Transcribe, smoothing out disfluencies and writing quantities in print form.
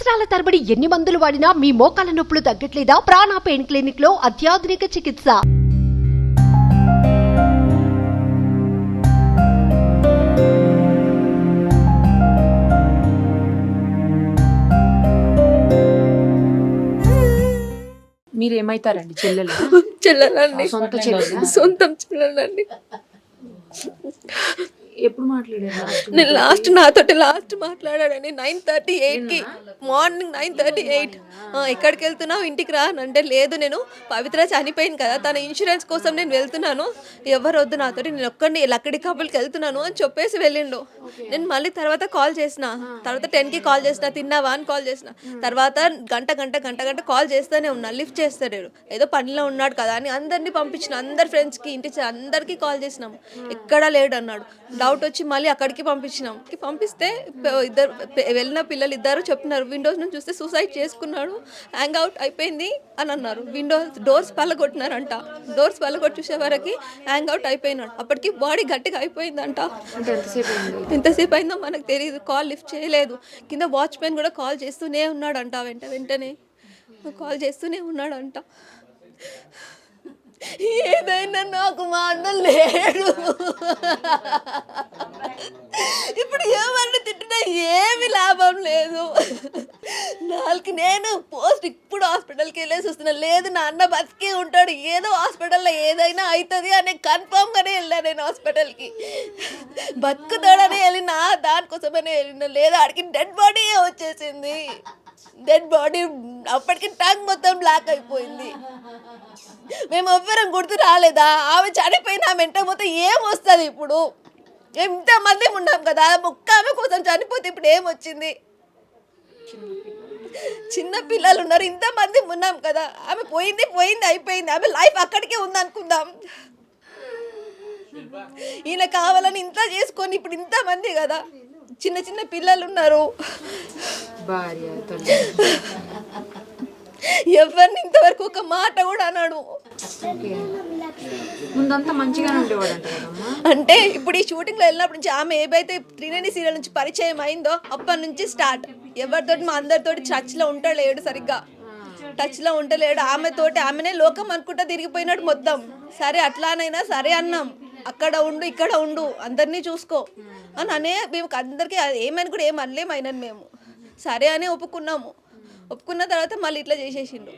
సంవత్సరాల తరబడి ఎన్ని మందులు వాడినా మీ మోకాల నొప్పులు తగ్గట్లేదా? ప్రాణ పెయిన్ క్లినిక్ లో అత్యాధునిక చికిత్స. మీరేమైతారండి? చెల్లెలు? చెల్లెలండి, సొంత చెల్లెలా? సొంతం చెల్లెలండి. ఎప్పుడు మాట్లాడారు? నేను నాతోటి లాస్ట్ మాట్లాడాడని 9:38కి, మార్నింగ్ 9:38. ఎక్కడికి వెళ్తున్నావు, ఇంటికి రా అని అంటే, లేదు నేను పవిత్ర చనిపోయింది కదా, తన ఇన్సూరెన్స్ కోసం నేను వెళ్తున్నాను, ఎవరు వద్దు నాతోటి, నేను ఒక్కడిని లక్కడి కబుల్కి వెళ్తున్నాను అని చెప్పేసి వెళ్ళిండు. నేను మళ్ళీ తర్వాత కాల్ చేసిన, తర్వాత 10కి కాల్ చేసిన, తిన్నావా అని కాల్ చేసిన, తర్వాత గంట కాల్ చేస్తూనే ఉన్నా, లిఫ్ట్ చేస్తాడు, ఏదో పనిలో ఉన్నాడు కదా అని అందరినీ పంపించిన, అందరి ఫ్రెండ్స్కి, ఇంటి అందరికీ కాల్ చేసినాం, ఎక్కడా లేడు అన్నాడు. డౌట్ వచ్చి మళ్ళీ అక్కడికి పంపించినాం. పంపిస్తే ఇద్దరు వెళ్ళిన పిల్లలు ఇద్దరు చెప్తున్నారు, విండోస్ నుంచి చూస్తే సూసైడ్ చేసుకున్నాడు, హ్యాంగ్ అవుట్ అయిపోయింది అని అన్నారు. డోర్స్ పళ్ళగొట్టినారంట, డోర్స్ పళ్ళగొట్టి చూసే వరకు హ్యాంగ్ అవుట్ అయిపోయినాడు. అప్పటికి బాడీ గట్టిగా అయిపోయిందంట. ఎంతసేపు అయిందో మనకు తెలియదు, కాల్ లిఫ్ట్ చేయలేదు. కింద వాచ్మెన్ కూడా కాల్ చేస్తూనే ఉన్నాడంట, వెంటనే కాల్ చేస్తూనే ఉన్నాడంట. ఏదైనా నాకు మా అన్న లేడు, ఇప్పుడు ఏమన్నా తిట్టినా ఏమి లాభం లేదు. నేను పోస్ట్ ఇప్పుడు హాస్పిటల్కి వెళ్ళేసి వస్తున్నా, లేదు నా అన్న బతికే ఉంటాడు, ఏదో హాస్పిటల్లో ఏదైనా అవుతుంది అని కన్ఫామ్గానే వెళ్ళా నేను హాస్పిటల్కి. బతుకుతాడని వెళ్ళినా, దానికోసమనే వెళ్ళినా, లేదా ఆడికి డెడ్ బాడీ వచ్చేసింది. డెడ్ బాడీ అప్పటికి టంగ్ మొత్తం బ్లాక్ అయిపోయింది. మేము ఎవ్వరం గుర్తు రాలేదా? ఆమె చనిపోయిన ఆమె వెంట మొత్తం ఏం వస్తుంది? ఇప్పుడు ఎంతమంది ఉన్నాం కదా, ఒక్క ఆమె కోసం చనిపోతే ఇప్పుడు ఏమొచ్చింది? చిన్న పిల్లలు ఉన్నారు, ఇంతమంది ఉన్నాం కదా, ఆమె పోయింది అయిపోయింది, ఆమె లైఫ్ అక్కడికే ఉంది అనుకుందాం. ఈయన కావాలని ఇంత చేసుకొని ఇప్పుడు ఇంతమంది కదా, చిన్న పిల్లలు ఉన్నారు, భార్య, ఎవరిని ఇంతవరకు ఒక మాట కూడా అన్నాడు. ముందంతా మంచిగానే ఉండేవాడంట కదమ్మా. అంటే ఇప్పుడు ఈ షూటింగ్లో వెళ్ళినప్పటి నుంచి ఆమె ఏవైతే 390 సీరియల్ నుంచి పరిచయం అయిందో అప్పటి నుంచి స్టార్ట్. ఎవరితోటి మా అందరితోటి టచ్లో ఉంటలేడు, సరిగ్గా టచ్లో ఉంటలేడు. ఆమెనే లోకం అనుకుంటా తిరిగిపోయినాడు మొత్తం. సరే అట్లానైనా సరే అన్నాం, అక్కడ ఉండు ఇక్కడ ఉండు, అందరినీ చూసుకో అని మేము అందరికీ ఏమని కూడా ఏం అనలేము. అయినని మేము సరే అని ఒప్పుకున్నాము. ఒప్పుకున్న తర్వాత మళ్ళీ ఇట్లా చేసేసిండు.